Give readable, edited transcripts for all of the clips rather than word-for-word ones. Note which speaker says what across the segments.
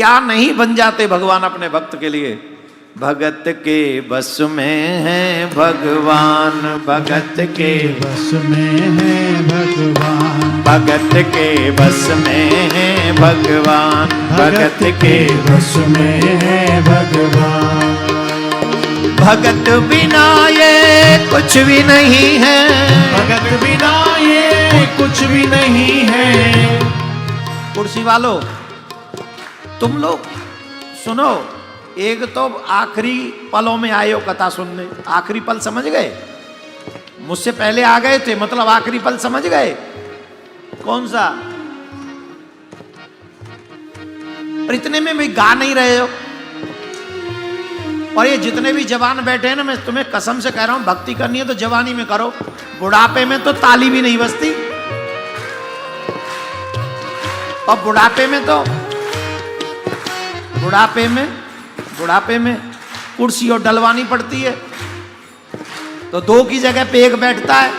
Speaker 1: क्या नहीं बन जाते भगवान अपने भक्त के लिए। भगत के बस में है भगवान, भगत के
Speaker 2: बस में है भगवान,
Speaker 1: भगत के बस में है भगवान, भगत के
Speaker 2: बस में है भगवान।
Speaker 1: भगत बिना ये कुछ भी नहीं है,
Speaker 2: भगत बिना ये कुछ भी नहीं है।
Speaker 1: कुर्सी वालों तुम लोग सुनो, एक तो आखिरी पलों में आए हो कथा सुनने, आखिरी पल समझ गए, मुझसे पहले आ गए थे मतलब आखिरी पल समझ गए कौन सा। और इतने में भी गा नहीं रहे हो। और ये जितने भी जवान बैठे हैं ना, मैं तुम्हें कसम से कह रहा हूं, भक्ति करनी है तो जवानी में करो, बुढ़ापे में तो ताली भी नहीं बजती। और बुढ़ापे में कुर्सी और डलवानी पड़ती है, तो दो की जगह पे एक बैठता है।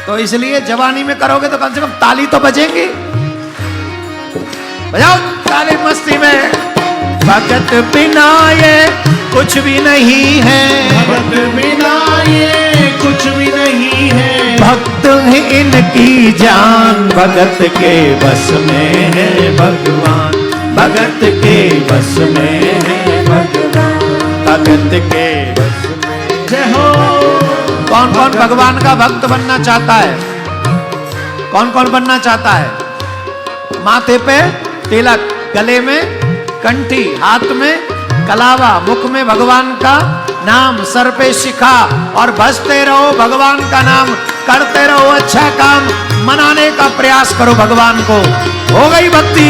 Speaker 1: तो इसलिए जवानी में करोगे तो कम से कम ताली तो बजेंगी। बजाओ ताली मस्ती में। भगत बिना ये कुछ भी नहीं है,
Speaker 2: भगत बिना ये कुछ भी नहीं है।
Speaker 1: भक्त है इनकी जान, भगत के बस में है भगवान, भगत के बस में है भगवान, भगत के बस में।
Speaker 2: जय हो।
Speaker 1: कौन कौन भगवान का भक्त बनना चाहता है? कौन कौन बनना चाहता है? माथे पे तिलक, गले में कंठी, हाथ में कलावा, मुख में भगवान का नाम, सर पे शिखा, और भजते रहो भगवान का नाम, करते रहो अच्छा काम, मनाने का प्रयास करो भगवान को, हो गई भक्ति।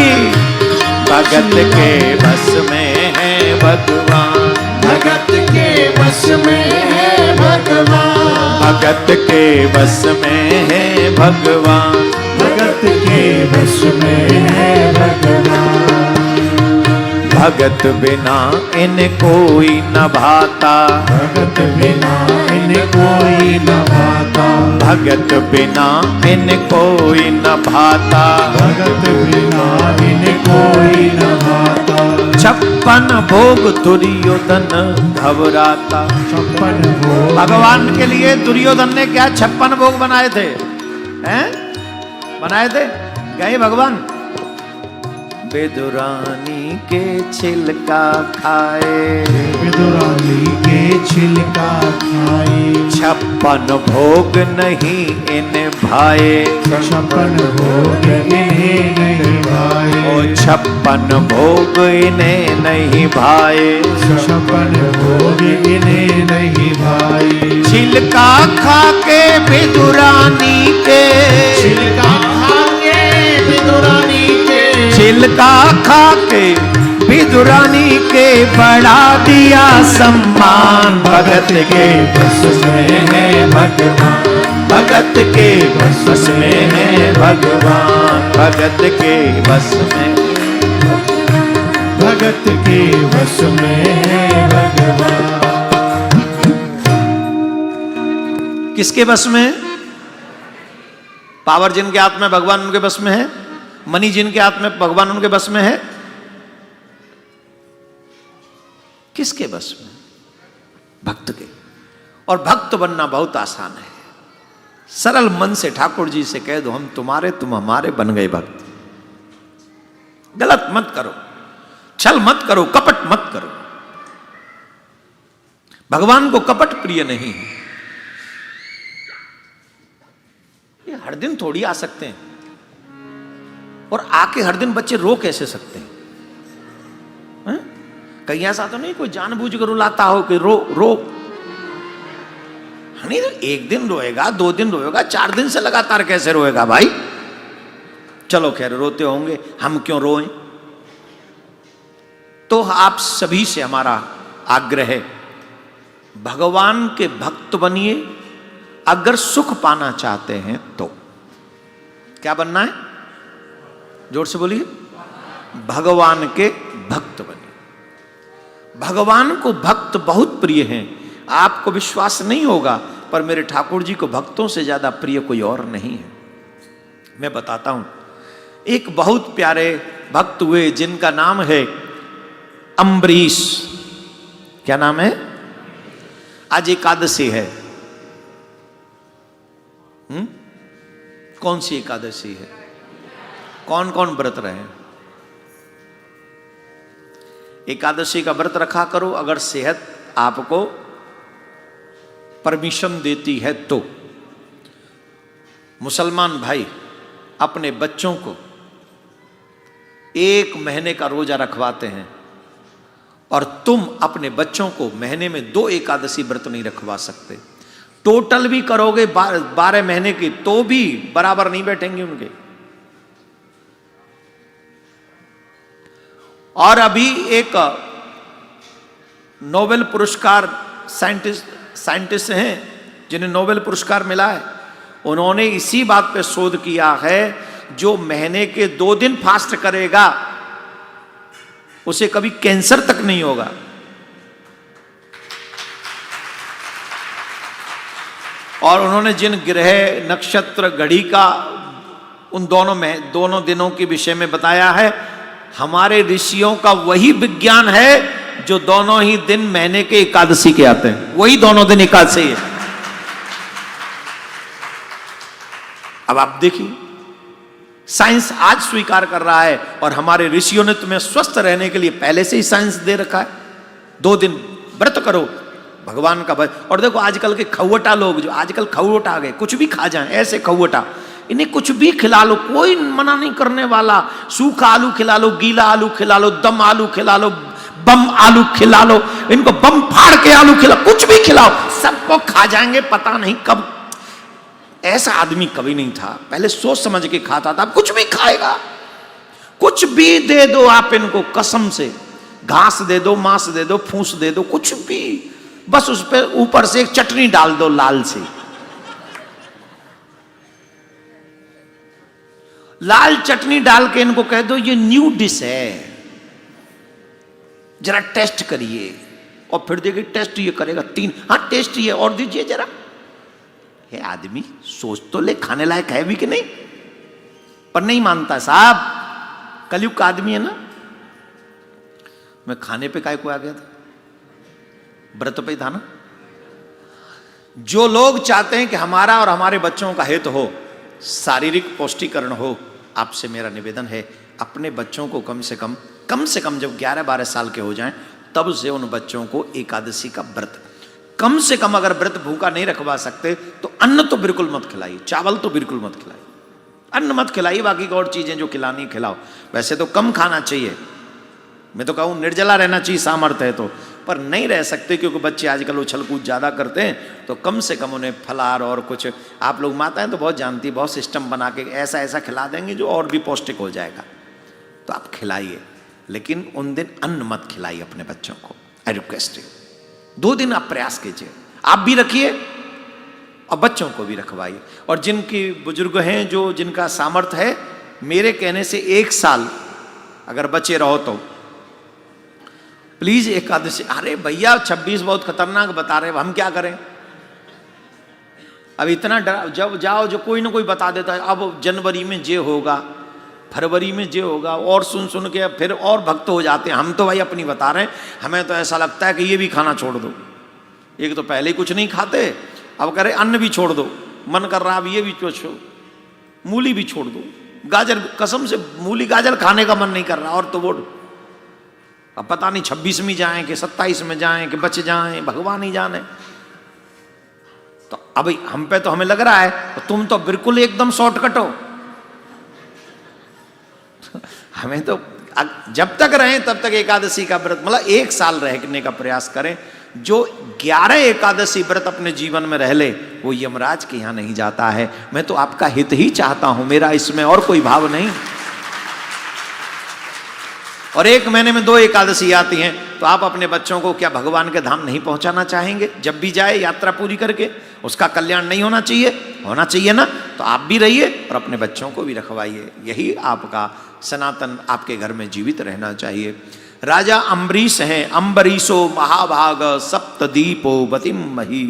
Speaker 1: भगत के बस में है भगवान,
Speaker 2: भगत के बस में है भगवान,
Speaker 1: भगत के बस में है भगवान,
Speaker 2: भगत के बस में है भगवान।
Speaker 1: भगत बिना इन कोई न भाता,
Speaker 2: भगत बिना इन कोई न भाता,
Speaker 1: भगत बिना इन कोई न भाता,
Speaker 2: भगत बिना इन कोई न भाता।
Speaker 1: 56 भोग दुर्योधन घबराता।
Speaker 2: 56 भोग
Speaker 1: भगवान के लिए दुर्योधन ने क्या 56 भोग बनाए थे? हैं? बनाए थे? गए भगवान विदुरानी के छिलका खाए,
Speaker 2: विदुरानी के छिलका खाए।
Speaker 1: 56 भोग नहीं इन भाए,
Speaker 2: 56 भोग इन्हें नहीं भाए,
Speaker 1: ओ 56 भोग इन्हें नहीं भाए,
Speaker 2: 56 भोग इन्हें नहीं भाए।
Speaker 1: छिलका खा के विदुरानी के,
Speaker 2: छिलका खा के विदुरानी के,
Speaker 1: छिलका खा के विदुरानी के बढ़ा दिया सम्मान। भगत के
Speaker 2: बस में है भगवान,
Speaker 1: भगत के बस में है भगवान, भगत के बस में,
Speaker 2: भगत के बस में है भगवान।
Speaker 1: किसके बस में? पावर जिनके हाथ में भगवान उनके बस में है, मनी जिनके हाथ में भगवान उनके बस में है। किसके बस में? भक्त के। और भक्त बनना बहुत आसान है। सरल मन से ठाकुर जी से कह दो हम तुम्हारे तुम हमारे, बन गए भक्त। गलत मत करो, छल मत करो, कपट मत करो। भगवान को कपट प्रिय नहीं है। ये हर दिन थोड़ी आ सकते हैं, और आके हर दिन बच्चे रो कैसे सकते हैं? कहीं ऐसा तो नहीं कोई जानबूझ कर रुलाता हो कि रो रो, नहीं तो एक दिन रोएगा, 2 दिन रोएगा, 4 दिन से लगातार कैसे रोएगा भाई? चलो खैर रोते होंगे, हम क्यों रोएं? तो आप सभी से हमारा आग्रह है, भगवान के भक्त बनिए। अगर सुख पाना चाहते हैं तो क्या बनना है? जोर से बोलिए। भगवान के भक्त बनिए। भगवान को भक्त बहुत प्रिय हैं। आपको विश्वास नहीं होगा, पर मेरे ठाकुर जी को भक्तों से ज्यादा प्रिय कोई और नहीं है। मैं बताता हूं, एक बहुत प्यारे भक्त हुए जिनका नाम है अम्बरीश। क्या नाम है? आज एकादशी है। कौन सी एकादशी है? कौन कौन व्रत रहे? एकादशी का व्रत रखा करो अगर सेहत आपको परमिशन देती है तो। मुसलमान भाई अपने बच्चों को 1 महीने का रोजा रखवाते हैं और तुम अपने बच्चों को महीने में 2 एकादशी व्रत नहीं रखवा सकते। टोटल भी करोगे 12 महीने की तो भी बराबर नहीं बैठेंगे उनके। और अभी एक नोबेल पुरस्कार साइंटिस्ट हैं जिन्हें नोबेल पुरस्कार मिला है, उन्होंने इसी बात पे शोध किया है, जो महीने के 2 दिन फास्ट करेगा उसे कभी कैंसर तक नहीं होगा। और उन्होंने जिन ग्रह नक्षत्र घड़ी का उन दोनों दिनों के विषय में बताया है, हमारे ऋषियों का वही विज्ञान है जो दोनों ही दिन महीने के एकादशी के आते हैं, वही दोनों दिन एकादशी है। अब आप देखिए साइंस आज स्वीकार कर रहा है और हमारे ऋषियों ने तुम्हें स्वस्थ रहने के लिए पहले से ही साइंस दे रखा है। 2 दिन व्रत करो भगवान का भजन। और देखो आजकल के खौवटा लोग, जो आजकल खौवटा आ गए, कुछ भी खा जाएं ऐसे खौवटा, इन्हें कुछ भी खिला लो, कोई मना नहीं करने वाला। सूखा आलू खिला लो, गीला आलू खिला लो, दम आलू खिला लो, बम आलू खिला लो, इनको बम फाड़ के आलू खिला, कुछ भी खिलाओ, सबको खा जाएंगे। पता नहीं कब ऐसा आदमी कभी नहीं था, पहले सोच समझ के खाता था, कुछ भी खाएगा। कुछ भी दे दो आप इनको, कसम से, घास दे दो, मांस दे दो, फूस दे दो, कुछ भी, बस उस पर ऊपर से एक चटनी डाल दो लाल से। लाल चटनी डाल के इनको कह दो ये न्यू डिश है, जरा टेस्ट करिए। और फिर देखिए टेस्ट ये करेगा 3, हाँ टेस्ट ये और दीजिए जरा। है आदमी सोच तो ले, खाने लायक है भी कि नहीं, पर नहीं मानता साहब, कलयुग का आदमी है ना। मैं खाने पे काय को आ गया था, व्रत पे था ना। जो लोग चाहते हैं कि हमारा और हमारे बच्चों का हित हो, शारीरिक पौष्टिकरण हो, आपसे मेरा निवेदन है अपने बच्चों को कम से कम जब 11-12 साल के हो जाएं तब से उन बच्चों को एकादशी का व्रत, कम से कम अगर व्रत भूखा नहीं रखवा सकते तो अन्न तो बिल्कुल मत खिलाइए, चावल तो बिल्कुल मत खिलाइए, अन्न मत खिलाइए, बाकी और चीजें जो खिलानी खिलाओ। वैसे तो कम खाना चाहिए, मैं तो कहूँ निर्जला रहना चाहिए सामर्थ्य है तो, पर नहीं रह सकते क्योंकि बच्चे आजकल उछल कूद ज़्यादा करते हैं, तो कम से कम उन्हें फलाहार और कुछ, आप लोग माताएं तो बहुत जानती, बहुत सिस्टम बना के ऐसा ऐसा खिला देंगे जो और भी पौष्टिक हो जाएगा, तो आप खिलाइए, लेकिन उन दिन अन्न मत खिलाइए अपने बच्चों को। आई रिक्वेस्ट यू, 2 दिन आप प्रयास कीजिए, आप भी रखिए और बच्चों को भी रखवाइए। और जिनकी बुजुर्ग हैं, जो जिनका सामर्थ्य है, मेरे कहने से 1 साल अगर बचे रहो तो प्लीज एकादशी। अरे भैया 26 बहुत खतरनाक बता रहे, हम क्या करें? अब इतना जब जाओ जो कोई ना कोई बता देता है, अब जनवरी में जे होगा, फरवरी में जे होगा, और सुन के फिर और भक्त हो जाते हैं। हम तो भाई अपनी बता रहे हैं, हमें तो ऐसा लगता है कि ये भी खाना छोड़ दो। एक तो पहले ही कुछ नहीं खाते, अब कह रहे अन्न भी छोड़ दो, मन कर रहा अब ये भी छोड़ो, मूली भी छोड़ दो, गाजर, कसम से मूली गाजर खाने का मन नहीं कर रहा, और तो वो अब पता नहीं 26 में जाएं कि 27 में जाएं कि बच जाएं, भगवान ही जाने। तो अब हम पे तो हमें लग रहा है, तो तुम तो बिल्कुल एकदम शॉर्टकट हो। हमें तो जब तक रहें तब तक एकादशी का व्रत, मतलब 1 साल रहने का प्रयास करें। जो 11 एकादशी व्रत अपने जीवन में रह ले, वो यमराज के यहां नहीं जाता है। मैं तो आपका हित ही चाहता हूं, मेरा इसमें और कोई भाव नहीं। और 1 महीने में 2 एकादशी आती हैं, तो आप अपने बच्चों को क्या भगवान के धाम नहीं पहुंचाना चाहेंगे? जब भी जाए यात्रा पूरी करके, उसका कल्याण नहीं होना चाहिए? होना चाहिए ना। तो आप भी रहिए और अपने बच्चों को भी रखवाइए, यही आपका सनातन आपके घर में जीवित रहना चाहिए। राजा अम्बरीश हैं, अम्बरीशो महाभाग सप्तदीपो बतिम मही।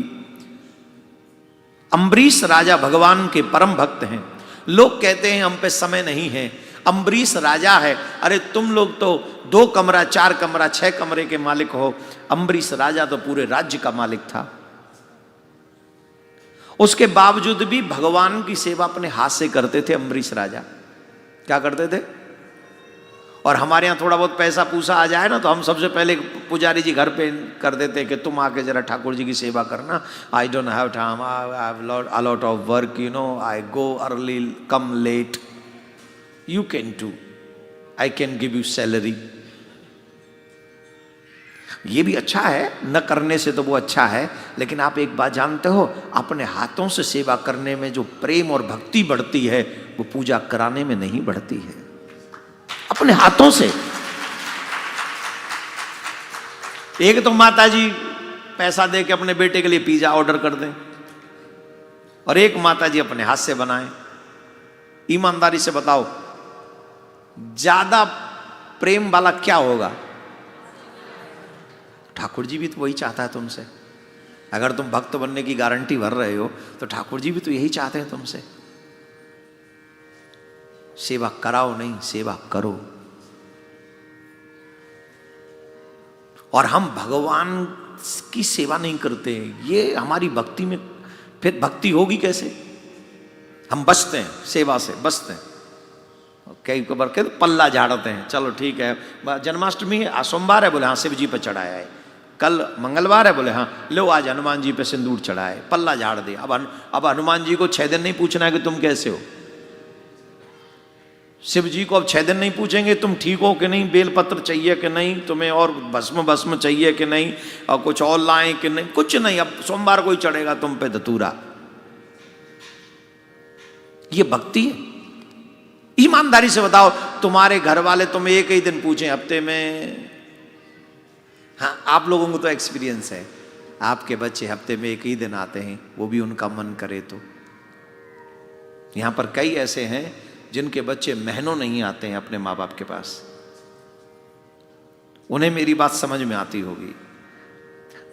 Speaker 1: अम्बरीश राजा भगवान के परम भक्त हैं। लोग कहते हैं हम पे समय नहीं है, अम्बरीश राजा है। अरे तुम लोग तो 2 कमरा 4 कमरा 6 कमरे के मालिक हो, अम्बरीश राजा तो पूरे राज्य का मालिक था। उसके बावजूद भी भगवान की सेवा अपने हाथ से करते थे अम्बरीश राजा। क्या करते थे? और हमारे यहाँ थोड़ा बहुत पैसा पूसा आ जाए ना तो हम सबसे पहले पुजारी जी घर पे कर देते कि तुम आके जरा ठाकुर जी की सेवा करना। I don't have time, I have a lot of work, you know, I go early come late, you can do, I can give you salary. ये भी अच्छा है, न करने से तो वो अच्छा है, लेकिन आप एक बात जानते हो, अपने हाथों से सेवा करने में जो प्रेम और भक्ति बढ़ती है वो पूजा कराने में नहीं बढ़ती है। अपने हाथों से। एक तो माता जी पैसा दे के अपने बेटे के लिए पिज्जा ऑर्डर कर दें, और एक माता जी अपने हाथ से बनाएं। ईमानदारी से बताओ ज्यादा प्रेम वाला क्या होगा? ठाकुर जी भी तो वही चाहता है तुमसे। अगर तुम भक्त बनने की गारंटी भर रहे हो तो ठाकुर जी भी तो यही चाहते हैं तुमसे। सेवा कराओ नहीं, सेवा करो। और हम भगवान की सेवा नहीं करते, ये हमारी भक्ति में, फिर भक्ति होगी कैसे? हम बचते हैं, सेवा से बचते हैं। कई बार कहते पल्ला झाड़ते हैं, चलो ठीक है, जन्माष्टमी है, सोमवार है, बोले हाँ शिव जी पे चढ़ाया है, कल मंगलवार है, बोले हाँ लो आज हनुमान जी पे सिंदूर चढ़ाए, पल्ला झाड़ दे। अब हनुमान जी को 6 दिन नहीं पूछना है कि तुम कैसे हो। शिव जी को अब 6 दिन नहीं पूछेंगे तुम ठीक हो कि नहीं, बेलपत्र चाहिए कि नहीं तुम्हें, और भस्म चाहिए कि नहीं, और कुछ और लाएं कि नहीं, कुछ नहीं। अब सोमवार को ही चढ़ेगा तुम पे धतूरा। ये भक्ति है? ईमानदारी से बताओ, तुम्हारे घर वाले तुम्हें एक ही दिन पूछें हफ्ते में? हाँ, आप लोगों को तो एक्सपीरियंस है, आपके बच्चे हफ्ते में एक ही दिन आते हैं, वो भी उनका मन करे तो। यहां पर कई ऐसे हैं जिनके बच्चे महीनों नहीं आते हैं अपने माँ बाप के पास। उन्हें मेरी बात समझ में आती होगी।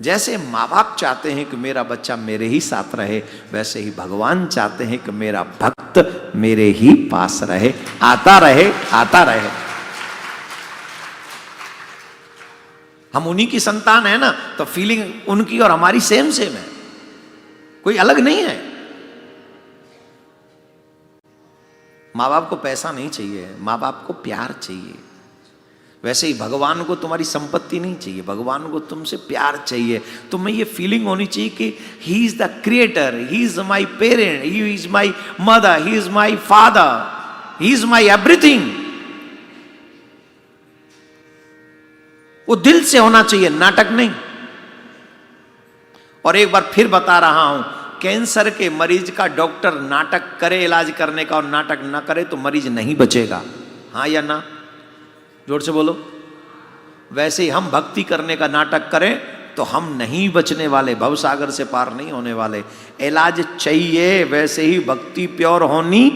Speaker 1: जैसे माँ बाप चाहते हैं कि मेरा बच्चा मेरे ही साथ रहे, वैसे ही भगवान चाहते हैं कि मेरा भक्त मेरे ही पास रहे, आता रहे, आता रहे। हम उन्हीं की संतान है ना, तो फीलिंग उनकी और हमारी सेम सेम है, कोई अलग नहीं है। माँ बाप को पैसा नहीं चाहिए, माँ बाप को प्यार चाहिए। वैसे ही भगवान को तुम्हारी संपत्ति नहीं चाहिए, भगवान को तुमसे प्यार चाहिए। तुम्हें ये फीलिंग होनी चाहिए कि he is the creator, he is my parent, he is my mother, he is my father, he is my everything. वो दिल से होना चाहिए, नाटक नहीं। और एक बार फिर बता रहा हूं, कैंसर के मरीज का डॉक्टर नाटक करे इलाज करने का और नाटक ना करे तो मरीज नहीं बचेगा। हाँ या ना? जोर से बोलो। वैसे ही हम भक्ति करने का नाटक करें तो हम नहीं बचने वाले, भवसागर से पार नहीं होने वाले। इलाज चाहिए, वैसे ही भक्ति प्योर होनी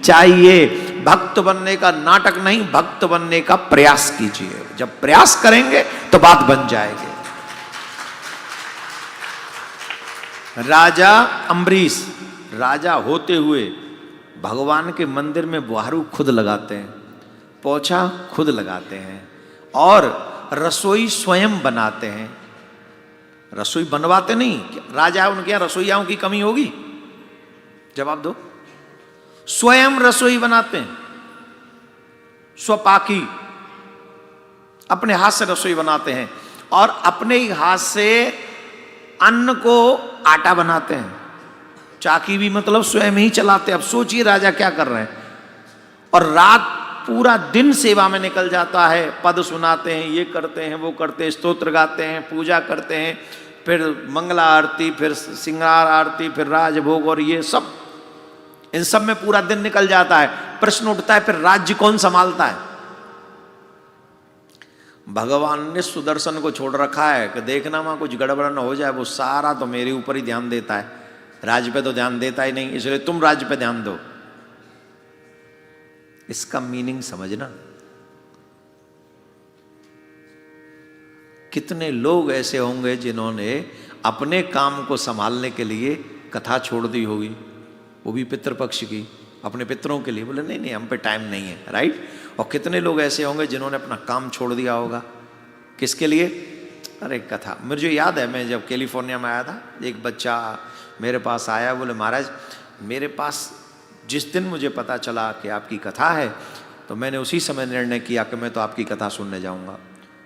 Speaker 1: चाहिए। भक्त बनने का नाटक नहीं, भक्त बनने का प्रयास कीजिए। जब प्रयास करेंगे तो बात बन जाएगी। राजा अम्बरीश राजा होते हुए भगवान के मंदिर में बुहारू खुद लगाते हैं, पोछा खुद लगाते हैं, और रसोई स्वयं बनाते हैं। रसोई बनवाते नहीं, राजा उनके यहाँ रसोइयाओं की कमी होगी? जवाब दो। स्वयं रसोई बनाते हैं, स्वपाकी, अपने हाथ से रसोई बनाते हैं, और अपने ही हाथ से अन्न को आटा बनाते हैं। चाकी भी मतलब स्वयं ही चलाते हैं। अब सोचिए राजा क्या कर रहे हैं। और रात पूरा दिन सेवा में निकल जाता है, पद सुनाते हैं, ये करते हैं, वो करते हैं, स्तोत्र गाते हैं, पूजा करते हैं, फिर मंगला आरती, फिर श्रृंगार आरती, फिर राजभोग, और ये सब, इन सब में पूरा दिन निकल जाता है। प्रश्न उठता है फिर राज्य कौन संभालता है? भगवान ने सुदर्शन को छोड़ रखा है कि देखना वहां कुछ गड़बड़ न हो जाए, वो सारा तो मेरे ऊपर ही ध्यान देता है, राज्य पे तो ध्यान देता ही नहीं, इसलिए तुम राज्य पे ध्यान दो। इसका मीनिंग समझना। कितने लोग ऐसे होंगे जिन्होंने अपने काम को संभालने के लिए कथा छोड़ दी होगी, वो भी पितृपक्ष की, अपने पितरों के लिए। बोले नहीं नहीं, हम पे टाइम नहीं है, राइट। और कितने लोग ऐसे होंगे जिन्होंने अपना काम छोड़ दिया होगा, किसके लिए? अरे कथा, मुझे याद है मैं जब कैलिफोर्निया में आया था, एक बच्चा मेरे पास आया, बोले महाराज मेरे पास जिस दिन मुझे पता चला कि आपकी कथा है तो मैंने उसी समय निर्णय किया कि मैं तो आपकी कथा सुनने जाऊंगा।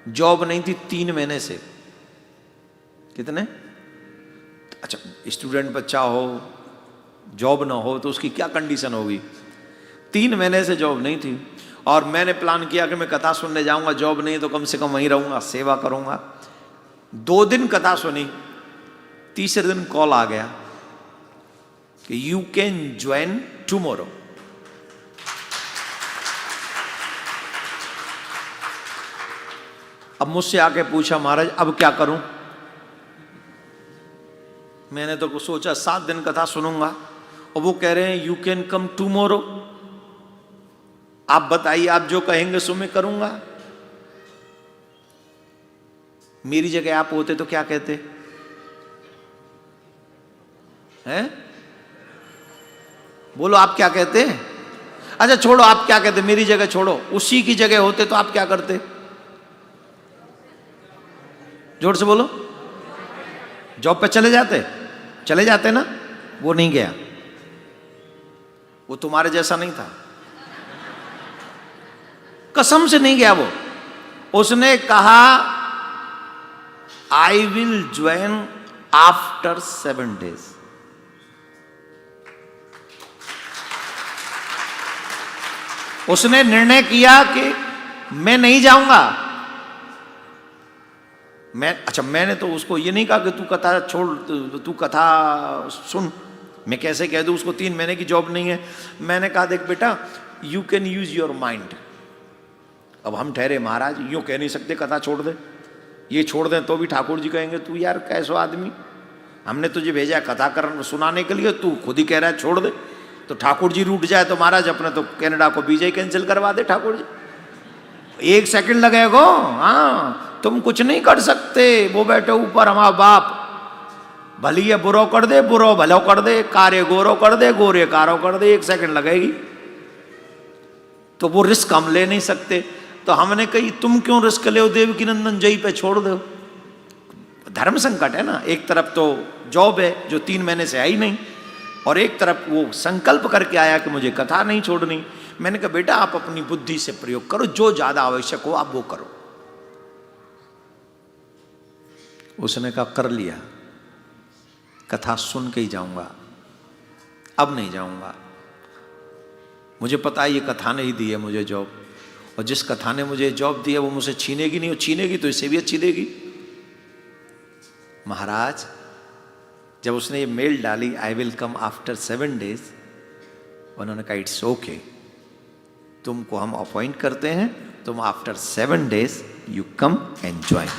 Speaker 1: जॉब नहीं थी 3 महीने से। कितने? अच्छा, स्टूडेंट बच्चा हो, जॉब ना हो तो उसकी क्या कंडीशन होगी। 3 महीने से जॉब नहीं थी और मैंने प्लान किया कि मैं कथा सुनने जाऊंगा, जॉब नहीं तो कम से कम वहीं रहूंगा, सेवा करूंगा। 2 दिन कथा सुनी, तीसरे दिन कॉल आ गया कि यू कैन ज्वाइन टुमारो। अब मुझसे आके पूछा महाराज अब क्या करूं। मैंने तो सोचा 7 दिन कथा सुनूंगा और वो कह रहे हैं यू कैन कम टुमारो। आप बताइए, आप जो कहेंगे सो मैं करूंगा। मेरी जगह आप होते तो क्या कहते हैं? बोलो आप क्या कहते हैं? अच्छा छोड़ो, आप क्या कहते, मेरी जगह छोड़ो, उसी की जगह होते तो आप क्या करते? जोर से बोलो। जॉब पे चले जाते ना। वो नहीं गया, वो तुम्हारे जैसा नहीं था, कसम से नहीं गया वो। उसने कहा I will join after 7 days। उसने निर्णय किया कि मैं नहीं जाऊंगा। मैंने तो उसको ये नहीं कहा कि तू कथा छोड़, तू कथा सुन। मैं कैसे कह दूं उसको 3 महीने की जॉब नहीं है। मैंने कहा देख बेटा, you can use your mind. अब हम ठहरे महाराज यूं कह नहीं सकते कथा छोड़ दे, ये छोड़ दें तो भी ठाकुर जी कहेंगे तू यार कैसो आदमी, हमने तुझे भेजा कथा कर सुनाने के लिए, तू खुद ही कह रहा है छोड़ दे। तो ठाकुर जी रूठ जाए तो महाराज अपने तो कनाडा को वीजा कैंसिल करवा दे ठाकुर जी। 1 सेकंड लगेगा। हाँ, तुम कुछ नहीं कर सकते, वो बैठे ऊपर हमारा बाप। भली ये बुरो कर दे, बुरो भलो कर दे, कार्य गोरो कर दे, गोरे कारो कर दे, 1 सेकंड लगेगी। तो वो रिस्क हम ले नहीं सकते। तो हमने कही तुम क्यों रिस्क ले, देवकी नंदन जय पे छोड़ दो। धर्म संकट है ना, एक तरफ तो जॉब है जो 3 महीने से आई नहीं, और एक तरफ वो संकल्प करके आया कि मुझे कथा नहीं छोड़नी। मैंने कहा बेटा आप अपनी बुद्धि से प्रयोग करो, जो ज्यादा आवश्यक हो आप वो करो। उसने कहा कर लिया, कथा सुन के ही जाऊंगा, अब नहीं जाऊंगा। मुझे पता है ये कथा ने ही दी है मुझे जॉब, और जिस कथा ने मुझे जॉब दी है वो मुझसे छीनेगी नहीं, वो छीनेगी तो इससे भी अच्छी देगी। महाराज जब उसने ये मेल डाली I will come after 7 days, उन्होंने कहा इट्स ओके, तुमको हम अपॉइंट करते हैं, तुम after 7 days you come and join.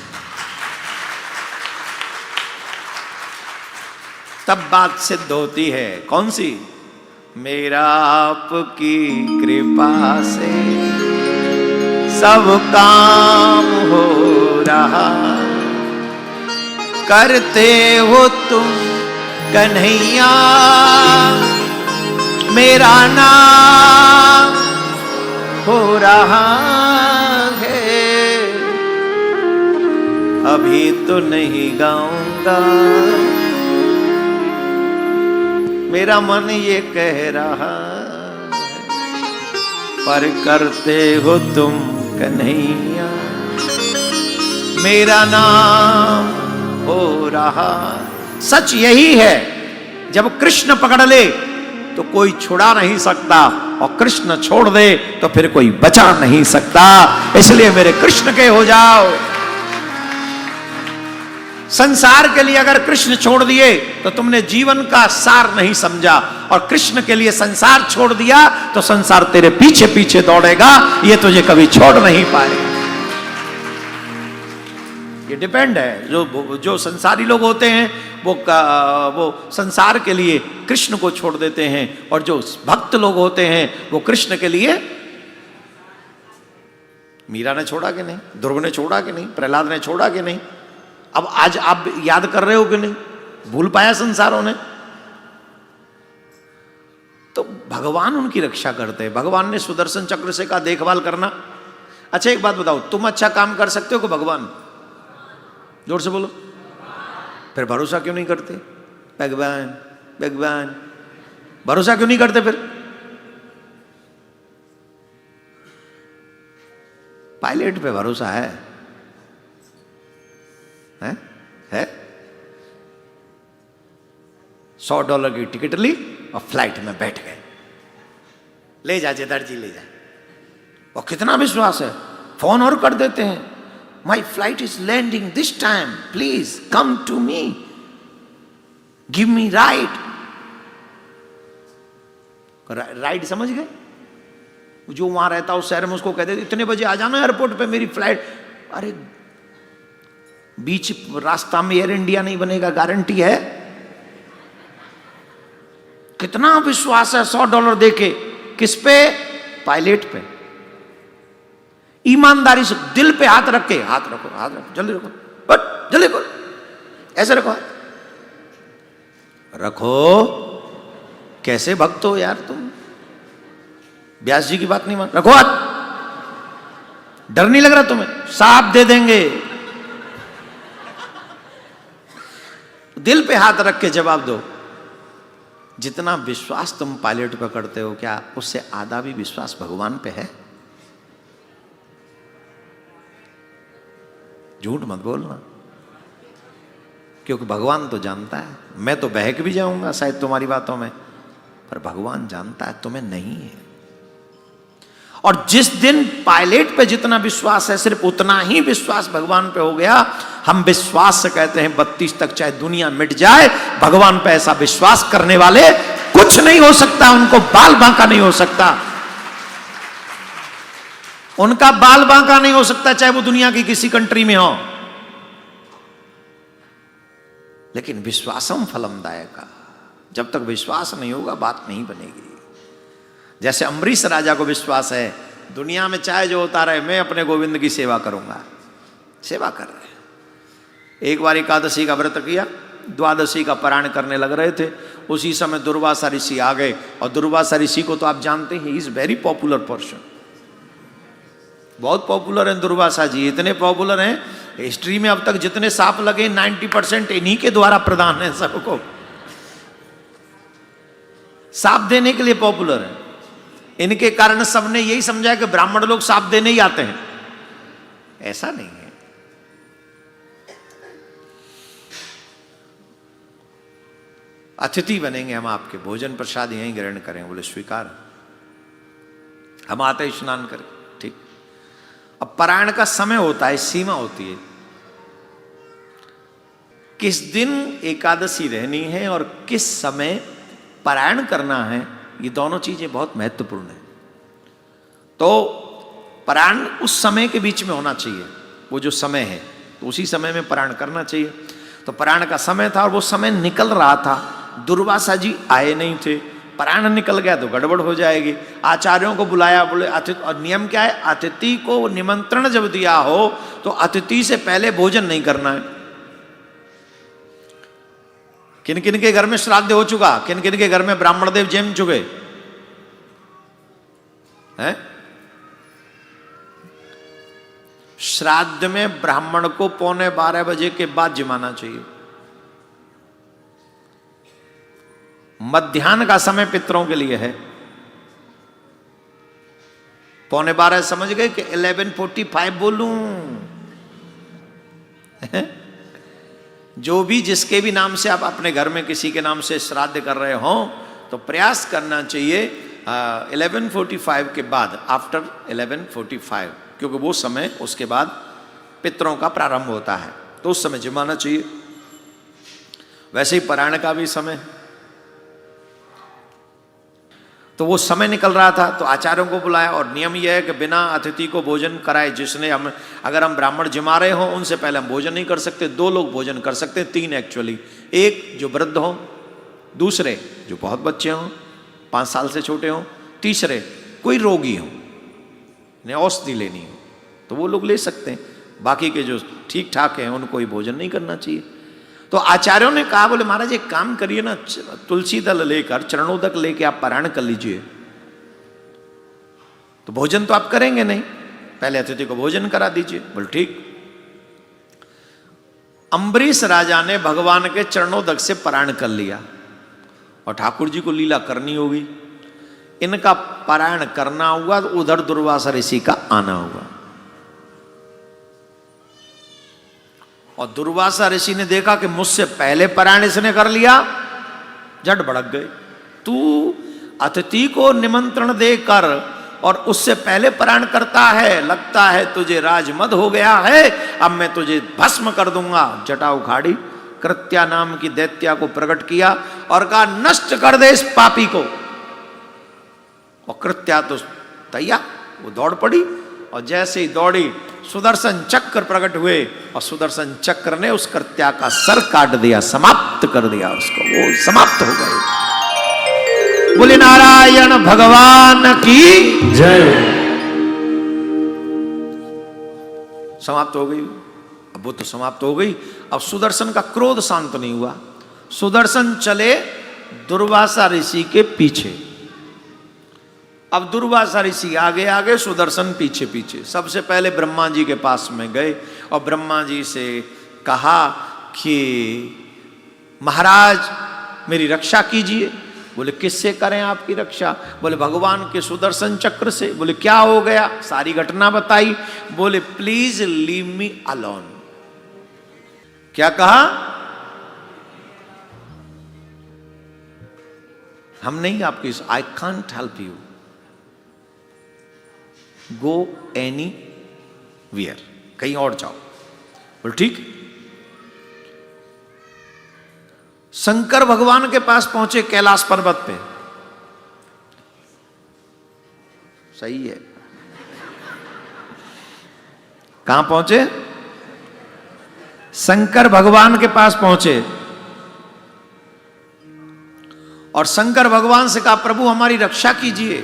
Speaker 1: तब बात सिद्ध होती है, कौन सी? मेरा आपकी कृपा से सब काम हो रहा, करते हो तुम कन्हैया मेरा नाम हो रहा है। अभी तो नहीं गाऊंगा, मेरा मन ये कह रहा है, पर करते हो तुम कन्हैया मेरा नाम हो रहा। सच यही है, जब कृष्ण पकड़ ले तो कोई छुड़ा नहीं सकता, और कृष्ण छोड़ दे तो फिर कोई बचा नहीं सकता। इसलिए मेरे कृष्ण के हो जाओ। संसार के लिए अगर कृष्ण छोड़ दिए तो तुमने जीवन का सार नहीं समझा, और कृष्ण के लिए संसार छोड़ दिया तो संसार तेरे पीछे पीछे दौड़ेगा, ये तुझे कभी छोड़ नहीं पाएगा। ये डिपेंड है। जो संसारी लोग होते हैं वो संसार के लिए कृष्ण को छोड़ देते हैं, और जो भक्त लोग होते हैं वो कृष्ण के लिए। मीरा ने छोड़ा कि नहीं, ध्रुव ने छोड़ा कि नहीं, प्रहलाद ने छोड़ा कि नहीं? अब आज आप याद कर रहे हो कि नहीं? भूल पाया संसारों ने? तो भगवान उनकी रक्षा करते हैं। भगवान ने सुदर्शन चक्र से कहा देखभाल करना। अच्छा एक बात बताओ, तुम अच्छा काम कर सकते हो कि भगवान? जोर से बोलो। फिर भरोसा क्यों नहीं करते? भगवान भगवान भरोसा क्यों नहीं करते? फिर पायलट पे भरोसा है? है? $100 की टिकट ली और फ्लाइट में बैठ गए। ले जा दर्जी ले जा। और कितना विश्वास है, फोन और कर देते हैं, my flight is landing this time, please come to me, give me ride. Ride समझ गए? जो वहां रहता उस शहर में उसको कहते इतने बजे आ जाना एयरपोर्ट पे, मेरी फ्लाइट। अरे बीच रास्ता में एयर इंडिया नहीं बनेगा, गारंटी है? कितना विश्वास है $100 देके। किस पे? पायलट पे। ईमानदारी से दिल पे हाथ रख के, हाथ रखो जल्दी रखो, बट जल्दी करो, ऐसे रखो, रखो। कैसे भक्त हो यार तुम, व्यास जी की बात नहीं मान, रखो हाथ। डर नहीं लग रहा तुम्हें? सांप दे देंगे। दिल पे हाथ रख के जवाब दो। जितना विश्वास तुम पायलट पे करते हो, क्या उससे आधा भी विश्वास भगवान पे है? झूठ मत बोलना, क्योंकि भगवान तो जानता है। मैं तो बहक भी जाऊंगा शायद तुम्हारी बातों में, पर भगवान जानता है तुम्हें नहीं है। और जिस दिन पायलट पे जितना विश्वास है, सिर्फ उतना ही विश्वास भगवान पे हो गया। हम विश्वास से कहते हैं 32 तक चाहे दुनिया मिट जाए, भगवान पे ऐसा विश्वास करने वाले कुछ नहीं हो सकता, उनको बाल बांका नहीं हो सकता, उनका बाल बांका नहीं हो सकता, चाहे वो दुनिया की किसी कंट्री में हो। लेकिन विश्वासम फलमदायका, जब तक विश्वास नहीं होगा बात नहीं बनेगी। जैसे अम्बरीश राजा को विश्वास है, दुनिया में चाहे जो होता रहे, मैं अपने गोविंद की सेवा करूंगा। सेवा कर रहे हैं। एक बार एकादशी का व्रत किया, द्वादशी का पारायण करने लग रहे थे, उसी समय दुर्वासा ऋषि आ गए। और दुर्वासा ऋषि को तो आप जानते हैं, he is very popular person, बहुत पॉपुलर हैं दुर्वासा जी। इतने पॉपुलर हैं, हिस्ट्री में अब तक जितने सांप लगे 90% इन्हीं के द्वारा प्रदान है सबको। सांप देने के लिए पॉपुलर है। इनके कारण सबने यही समझा कि ब्राह्मण लोग सांप देने ही आते हैं। ऐसा नहीं है। अतिथि बनेंगे हम, आपके भोजन प्रसाद यहीं ग्रहण करें। बोले स्वीकार। हम आते ही स्नान करें, ठीक। अब पारायण का समय होता है, सीमा होती है, किस दिन एकादशी रहनी है और किस समय पारायण करना है। ये दोनों चीजें बहुत महत्वपूर्ण है। तो पारायण उस समय के बीच में होना चाहिए, वो जो समय है तो उसी समय में पारायण करना चाहिए। तो पारायण का समय था और वो समय निकल रहा था, दुर्वासा जी आए नहीं थे, पारायण निकल गया तो गड़बड़ हो जाएगी। आचार्यों को बुलाया, बोले अतिथि, और नियम क्या है, अतिथि को निमंत्रण जब दिया हो तो अतिथि से पहले भोजन नहीं करना है। किन किन के घर में श्राद्ध हो चुका, किन किन के घर में ब्राह्मण देव जम चुके हैं? श्राद्ध में ब्राह्मण को 11:15 बजे के बाद जमाना चाहिए। मध्याह्न का समय पितरों के लिए है। 11:15 समझ गए कि 11:45 बोलूं? जो भी जिसके भी नाम से आप अपने घर में किसी के नाम से श्राद्ध कर रहे हो तो प्रयास करना चाहिए 11:45 के बाद, आफ्टर 11:45, क्योंकि वो समय उसके बाद पितरों का प्रारंभ होता है, तो उस समय जमाना चाहिए। वैसे ही पारायण का भी समय, तो वो समय निकल रहा था तो आचार्यों को बुलाया। और नियम यह है कि बिना अतिथि को भोजन कराए, जिसने हम, अगर हम ब्राह्मण जमा रहे हों उनसे पहले हम भोजन नहीं कर सकते। 2 लोग भोजन कर सकते हैं, 3 एक्चुअली। एक जो वृद्ध हो, दूसरे जो बहुत बच्चे हों, 5 साल से छोटे हों, तीसरे कोई रोगी हो, ने औषधि लेनी हो तो वो लोग ले सकते हैं। बाकी के जो ठीक ठाक हैं उनको ही भोजन नहीं करना चाहिए। तो आचार्यों ने कहा, बोले महाराज एक काम करिए ना, तुलसी दल लेकर चरणोदक लेके आप पारायण कर लीजिए। तो भोजन तो आप करेंगे नहीं, पहले अतिथि को भोजन करा दीजिए। बोले ठीक। अम्बरीश राजा ने भगवान के चरणोदक से पारायण कर लिया और ठाकुर जी को लीला करनी होगी। इनका पारायण करना हुआ तो उधर दुर्वासा ऋषि का आना हुआ। और दुर्वासा ऋषि ने देखा कि मुझसे पहले पारायण इसने कर लिया, झट भड़क गए। तू अतिथि को निमंत्रण देकर और उससे पहले पारायण करता है, लगता है तुझे राजमद हो गया है, अब मैं तुझे भस्म कर दूंगा। जटा उखाड़ी, कृत्या नाम की दैत्या को प्रकट किया और कहा नष्ट कर दे इस पापी को। और कृत्या तो तैयार, वो दौड़ पड़ी और जैसे ही दौड़ी सुदर्शन चक्र प्रकट हुए और सुदर्शन चक्र ने उस कृत्या का सर काट दिया, समाप्त कर दिया उसको, वो समाप्त हो गए। बोले नारायण भगवान की
Speaker 2: जय।
Speaker 1: समाप्त हो गई। अब वो तो समाप्त हो गई। अब सुदर्शन का क्रोध शांत नहीं हुआ। सुदर्शन चले दुर्वासा ऋषि के पीछे। अब दुर्वासा ऋषि आगे आगे, सुदर्शन पीछे पीछे। सबसे पहले ब्रह्मा जी के पास में गए और ब्रह्मा जी से कहा कि महाराज मेरी रक्षा कीजिए। बोले किससे करें आपकी रक्षा? बोले भगवान के सुदर्शन चक्र से। बोले क्या हो गया? सारी घटना बताई। बोले प्लीज लीव मी अलोन। क्या कहा? हम नहीं आपकी, I can't help you, go any wear, कहीं और जाओ। बोल ठीक। शंकर भगवान के पास पहुंचे कैलाश पर्वत पे। सही है। कहां पहुंचे? शंकर भगवान के पास पहुंचे और शंकर भगवान से कहा प्रभु हमारी रक्षा कीजिए।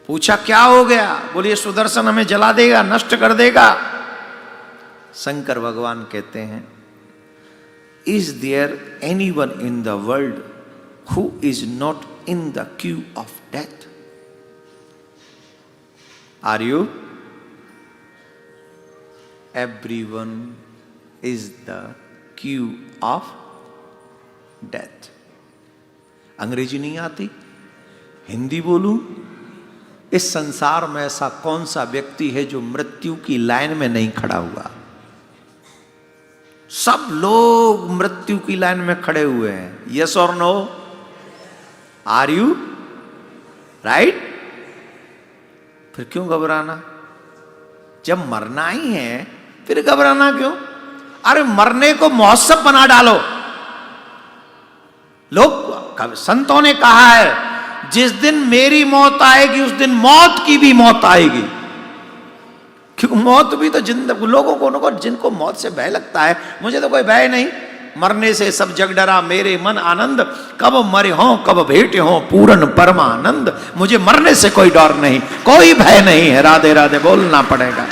Speaker 1: पूछा क्या हो गया? बोलिए सुदर्शन हमें जला देगा, नष्ट कर देगा। शंकर भगवान कहते हैं is there anyone in the world who is not in the queue of death? Are you? Everyone is the queue of death. अंग्रेजी नहीं आती, हिंदी बोलूं? इस संसार में ऐसा कौन सा व्यक्ति है जो मृत्यु की लाइन में नहीं खड़ा हुआ? सब लोग मृत्यु की लाइन में खड़े हुए हैं। यस और नो? Are you right? फिर क्यों घबराना? जब मरना ही है फिर घबराना क्यों? अरे मरने को महोत्सव बना डालो। लोग, संतों ने कहा है जिस दिन मेरी मौत आएगी उस दिन मौत की भी मौत आएगी। क्योंकि मौत भी तो लोगों को जिनको मौत से भय लगता है, मुझे तो कोई भय नहीं। मरने से सब जग डरा मेरे मन आनंद, कब मरे हो कब भेंटे हो पूर्ण परमानंद। मुझे मरने से कोई डर नहीं, कोई भय नहीं है। राधे राधे बोलना पड़ेगा।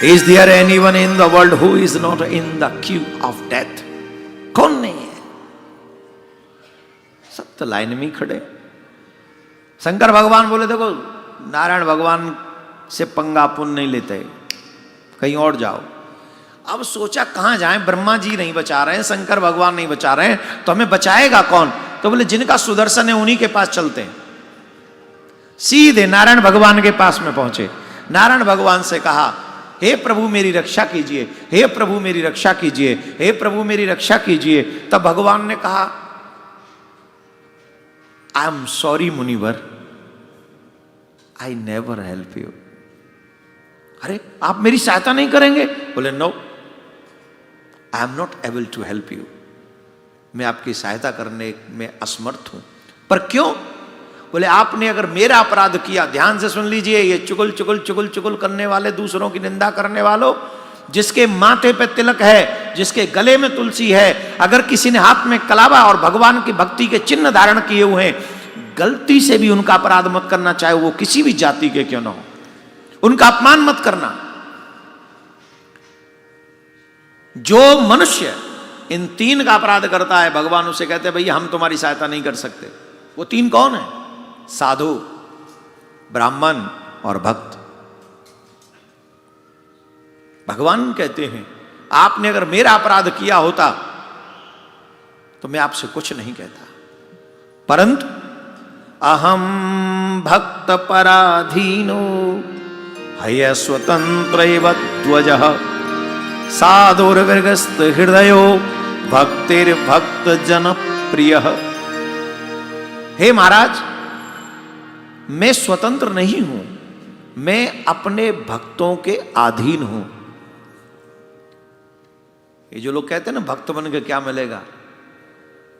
Speaker 1: Is there anyone in the world who is not in the queue of death? कौन नहीं है? सब तो लाइन में ही खड़े। शंकर भगवान बोले देखो नारायण भगवान से पंगा पुन नहीं लेते, कहीं और जाओ। अब सोचा कहां जाएं? ब्रह्मा जी नहीं बचा रहे हैं, शंकर भगवान नहीं बचा रहे हैं, तो हमें बचाएगा कौन? तो बोले जिनका सुदर्शन है उन्हीं के पास चलते हैं। सीधे नारायण भगवान के पास में पहुंचे। नारायण भगवान से कहा हे प्रभु मेरी रक्षा कीजिए, हे प्रभु मेरी रक्षा कीजिए, हे प्रभु मेरी रक्षा कीजिए। तब भगवान ने कहा I am sorry Munivar, I never help you. अरे आप मेरी सहायता नहीं करेंगे? बोले no, I am not able to help you. मैं आपकी सहायता करने में असमर्थ हूं। पर क्यों? बोले आपने अगर मेरा अपराध किया, ध्यान से सुन लीजिए, ये चुगल चुगल चुगल चुगल करने वाले, दूसरों की निंदा करने वालों, जिसके माथे पे तिलक है, जिसके गले में तुलसी है, अगर किसी ने हाथ में कलावा और भगवान की भक्ति के चिन्ह धारण किए हुए हैं, गलती से भी उनका अपराध मत करना, चाहे वो किसी भी जाति के क्यों ना हो, उनका अपमान मत करना। जो मनुष्य इन 3 का अपराध करता है, भगवान उसे कहते हैं भैया हम तुम्हारी सहायता नहीं कर सकते। वो 3 कौन है? साधु, ब्राह्मण और भक्त। भगवान कहते हैं आपने अगर मेरा अपराध किया होता तो मैं आपसे कुछ नहीं कहता, परंतु अहम भक्त पराधीनो हय स्वतंत्र ध्वजः साधुर्विगस्त हृदयो भक्तिर्भक्त जन प्रिय। हे महाराज, मैं स्वतंत्र नहीं हूं, मैं अपने भक्तों के अधीन हूं। ये जो लोग कहते हैं ना भक्त बन के क्या मिलेगा,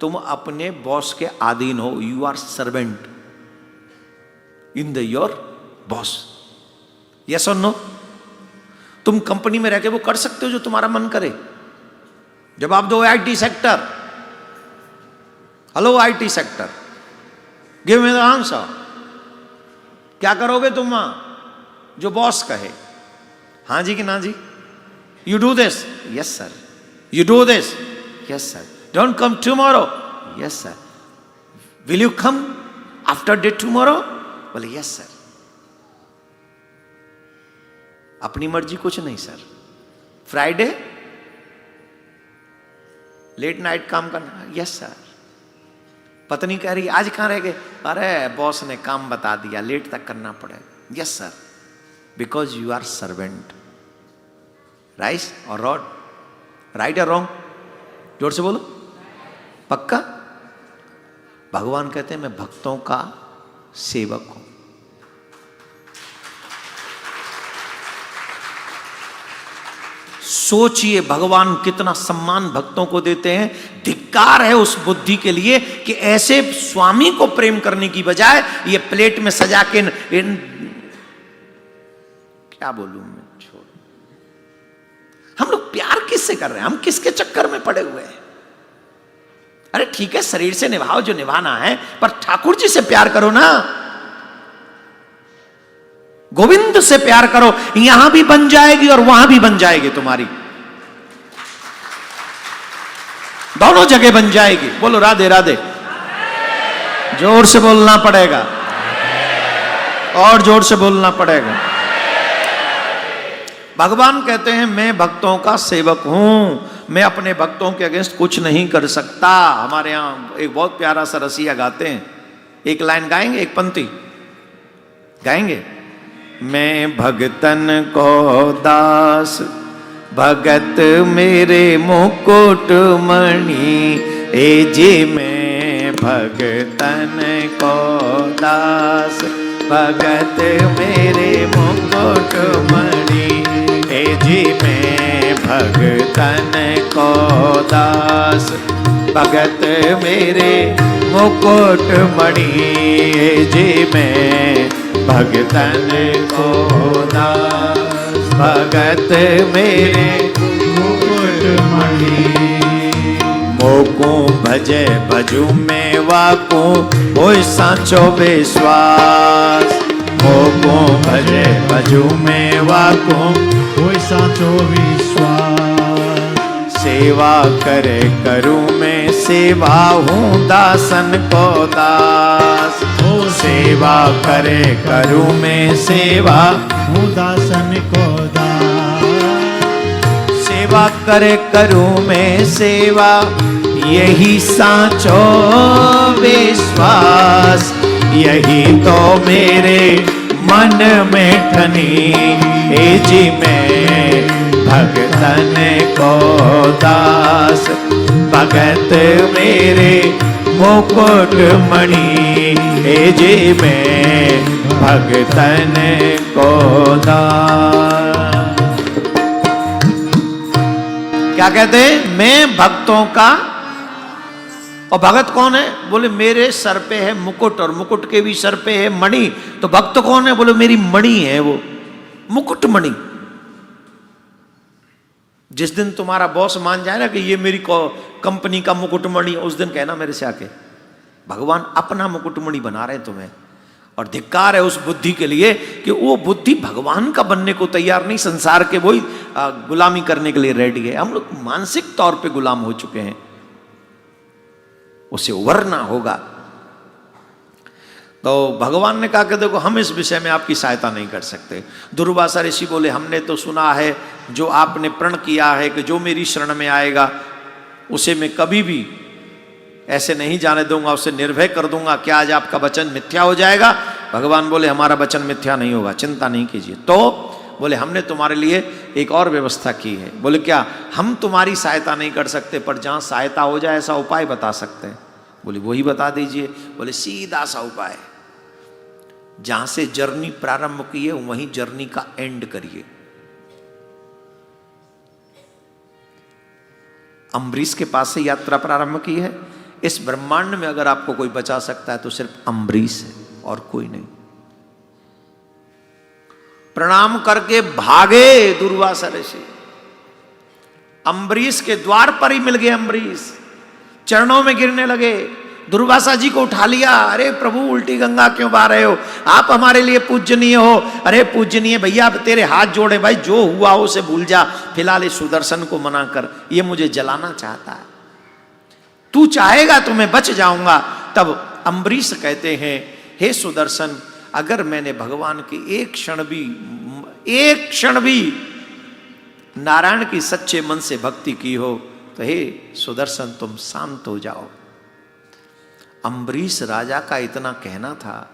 Speaker 1: तुम अपने बॉस के अधीन हो। You are servant in the your boss. Yes और नो? तुम कंपनी में रह के वो कर सकते हो जो तुम्हारा मन करे। जब आप दो IT sector, hello IT sector, give me the answer, क्या करोगे तुम वहां? जो बॉस कहे, हाँ जी कि ना जी। You do this, yes sir. You do this, yes sir. Don't come tomorrow, yes sir. Will you come after day tomorrow? बोले यस सर। अपनी मर्जी कुछ नहीं सर। फ्राइडे लेट नाइट काम करना, यस सर। पत्नी कह रही आज कहां रह गए? अरे बॉस ने काम बता दिया, लेट तक करना पड़ेगा, yes sir. Because you are servant. Right और रॉड? राइट और रॉन्ग? जोर से बोलो। पक्का? भगवान कहते हैं मैं भक्तों का सेवक हूं। सोचिए भगवान कितना सम्मान भक्तों को देते हैं। धिक्कार है उस बुद्धि के लिए कि ऐसे स्वामी को प्रेम करने की बजाय ये प्लेट में सजा के क्या बोलूं मैं, छोड़। हम लोग प्यार किससे कर रहे हैं? हम किसके चक्कर में पड़े हुए हैं? अरे ठीक है शरीर से निभाओ जो निभाना है, पर ठाकुर जी से प्यार करो ना, गोविंद से प्यार करो। यहां भी बन जाएगी और वहां भी बन जाएगी तुम्हारी, दोनों जगह बन जाएगी। बोलो राधे राधे। जोर से बोलना पड़ेगा, और जोर से बोलना पड़ेगा। भगवान कहते हैं मैं भक्तों का सेवक हूं, मैं अपने भक्तों के अगेंस्ट कुछ नहीं कर सकता। हमारे यहां एक बहुत प्यारा सा रसिया गाते हैं, एक लाइन गाएंगे, एक पंक्ति गाएंगे। मैं भगतन को दास, भगत मेरे मुकुट मणि, ए जी मैं भगतन को दास, भगत मेरे मुकुट मणि, ए जी मैं भगतन को दास, भगत मेरे मुकुट मणि, ए जी मैं भगतन को दास, भगत मेरे मुकुट मणि। मोको भजे भजू में वाको, होय सांचो विश्वास। मोको भजे भजू में वाको,
Speaker 2: होय सांचो विश्वास।
Speaker 1: सेवा करे करूं मैं सेवा, हूं दासन को दास। सेवा करे करूं मैं सेवा,
Speaker 2: हूं दासन को दास।
Speaker 1: सेवा करे करूं मैं सेवा, यही सांचो विश्वास। यही तो मेरे मन में ठनी, ए जी मैं भगतन को दास, भगत मेरे मुकुट मणि, ए जी मैं भगतन को दास। क्या कहते हैं? मैं भक्तों का, और भगत कौन है? बोले मेरे सर पे है मुकुट, और मुकुट के भी सर पे है मणि। तो भक्त कौन है? बोले मेरी मणि है वो, मुकुट मणि। जिस दिन तुम्हारा बॉस मान जाए ना कि ये मेरी कंपनी का मुकुटमणि, उस दिन कहना मेरे से आके भगवान अपना मुकुटमणि बना रहे हैं तुम्हें। और धिक्कार है उस बुद्धि के लिए कि वो बुद्धि भगवान का बनने को तैयार नहीं, संसार के वही गुलामी करने के लिए रेडी है। हम लोग मानसिक तौर पे गुलाम हो चुके हैं, उसे उभरना होगा। तो भगवान ने कहा कि देखो हम इस विषय में आपकी सहायता नहीं कर सकते। दुर्वासा ऋषि बोले हमने तो सुना है जो आपने प्रण किया है कि जो मेरी शरण में आएगा उसे मैं कभी भी ऐसे नहीं जाने दूंगा, उसे निर्भय कर दूंगा। क्या आज आपका वचन मिथ्या हो जाएगा? भगवान बोले हमारा वचन मिथ्या नहीं होगा, चिंता नहीं कीजिए। तो बोले हमने तुम्हारे लिए एक और व्यवस्था की है। बोले क्या? हम तुम्हारी सहायता नहीं कर सकते पर जहां सहायता हो जाए ऐसा उपाय बता सकते हैं। बोले वही बता दीजिए। बोले सीधा सा उपाय, जहां से जर्नी प्रारंभ की है वहीं जर्नी का एंड करिए। अम्बरीश के पास से यात्रा प्रारंभ की है। इस ब्रह्मांड में अगर आपको कोई बचा सकता है तो सिर्फ अम्बरीश है और कोई नहीं। प्रणाम करके भागे दुर्वासा ऋषि। अम्बरीश के द्वार पर ही मिल गए। अम्बरीश चरणों में गिरने लगे। दुर्वासा जी को उठा लिया। अरे प्रभु उल्टी गंगा क्यों बहा रहे हो? आप हमारे लिए पूजनीय हो। अरे पूजनीय भैया अब तेरे हाथ जोड़े भाई, जो हुआ हो उसे भूल जा। फिलहाल इस सुदर्शन को मना कर, ये मुझे जलाना चाहता है। तू चाहेगा तो मैं बच जाऊंगा। तब अम्बरीश कहते हैं हे सुदर्शन, अगर मैंने भगवान की एक क्षण भी नारायण की सच्चे मन से भक्ति की हो तो हे सुदर्शन तुम शांत हो जाओ। अम्बरीश राजा का इतना कहना था,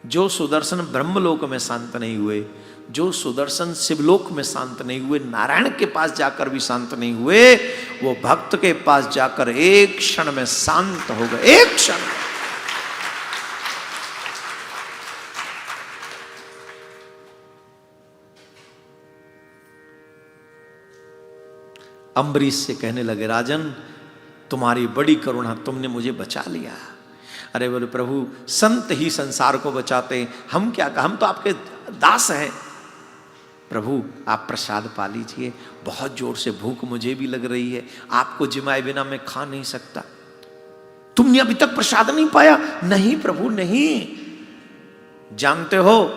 Speaker 1: जो सुदर्शन ब्रह्मलोक में शांत नहीं हुए, जो सुदर्शन शिवलोक में शांत नहीं हुए, नारायण के पास जाकर भी शांत नहीं हुए, वो भक्त के पास जाकर एक क्षण में शांत हो गए। एक क्षण। अम्बरीश से कहने लगे राजन तुम्हारी बड़ी करुणा, तुमने मुझे बचा लिया। अरे बोले प्रभु संत ही संसार को बचाते हैं, हम क्या, हम तो आपके दास हैं। प्रभु आप प्रसाद पा लीजिए, बहुत जोर से भूख मुझे भी लग रही है, आपको जिमाए बिना मैं खा नहीं सकता। तुमने अभी तक प्रसाद नहीं पाया? नहीं प्रभु नहीं। जानते हो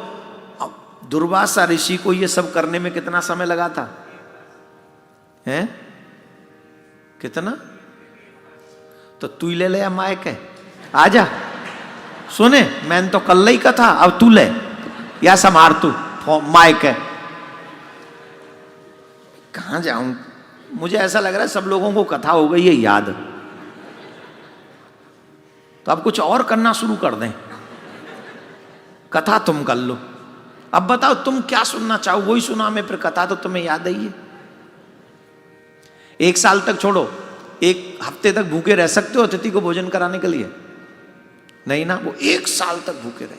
Speaker 1: दुर्वासा ऋषि को ये सब करने में कितना समय लगा था? हैं? कितना? तो तू ले ले माइक है, आजा सुने। मैंने तो कल ही का था, अब तू ले या संभार तू, माइक है। कहां जाऊं? मुझे ऐसा लग रहा है सब लोगों को कथा हो गई है याद, तो अब कुछ और करना शुरू कर दें। कथा तुम कर लो। अब बताओ तुम क्या सुनना चाहो वही सुना मैं, फिर कथा तो तुम्हें याद आई है। 1 साल तक छोड़ो, 1 हफ्ते तक भूखे रह सकते हो अतिथि को भोजन कराने के लिए? नहीं ना, वो 1 साल तक भूखे रहे,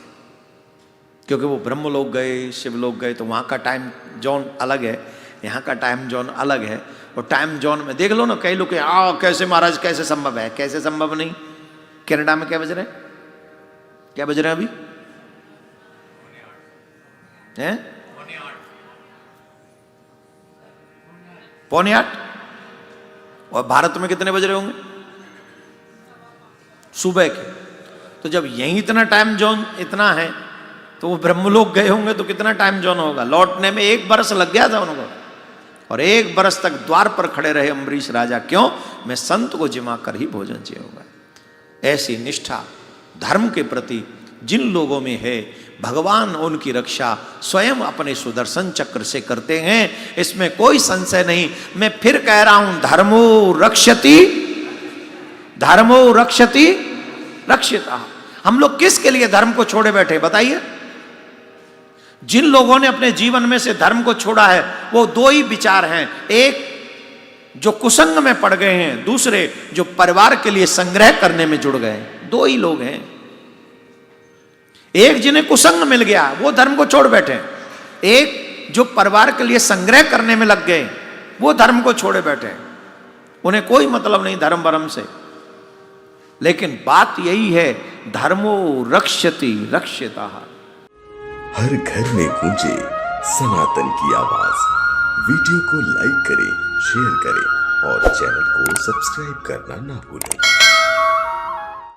Speaker 1: क्योंकि वो ब्रह्मलोक गए, शिवलोक गए, तो वहां का टाइम जोन अलग है, यहाँ का टाइम जोन अलग है। और टाइम जोन में देख लो ना, कई लोग कैसे महाराज कैसे संभव है? कैसे संभव नहीं? कनाडा में क्या बज रहे हैं? क्या बज रहे हैं अभी? हैं? 7:45। और भारत में कितने बज रहे होंगे? सुबह के। तो जब यही इतना टाइम जोन इतना है, तो वो ब्रह्मलोक गए होंगे तो कितना टाइम जोन होगा? लौटने में 1 बरस लग गया था उनको, और 1 बरस तक द्वार पर खड़े रहे अम्बरीश राजा। क्यों? मैं संत को जिमा कर ही भोजन चाहिए होगा। ऐसी निष्ठा धर्म के प्रति जिन लोगों में है, भगवान उनकी रक्षा स्वयं अपने सुदर्शन चक्र से करते हैं, इसमें कोई संशय नहीं। मैं फिर कह रहा हूं, धर्मो रक्षति रक्षिता। हम लोग किसके लिए धर्म को छोड़े बैठे बताइए? जिन लोगों ने अपने जीवन में से धर्म को छोड़ा है वो 2 ही विचार हैं, एक जो कुसंग में पड़ गए हैं, दूसरे जो परिवार के लिए संग्रह करने में जुड़ गए। 2 ही लोग हैं। एक जिन्हें कुसंग मिल गया वो धर्म को छोड़ बैठे, एक जो परिवार के लिए संग्रह करने में लग गए वो धर्म को छोड़े बैठे। उन्हें कोई मतलब नहीं धर्म बरम से। लेकिन बात यही है, धर्मो रक्षति रक्षिता।
Speaker 3: हर घर में गूंजे सनातन की आवाज। वीडियो को लाइक करें, शेयर करें और चैनल को सब्सक्राइब करना ना भूलें।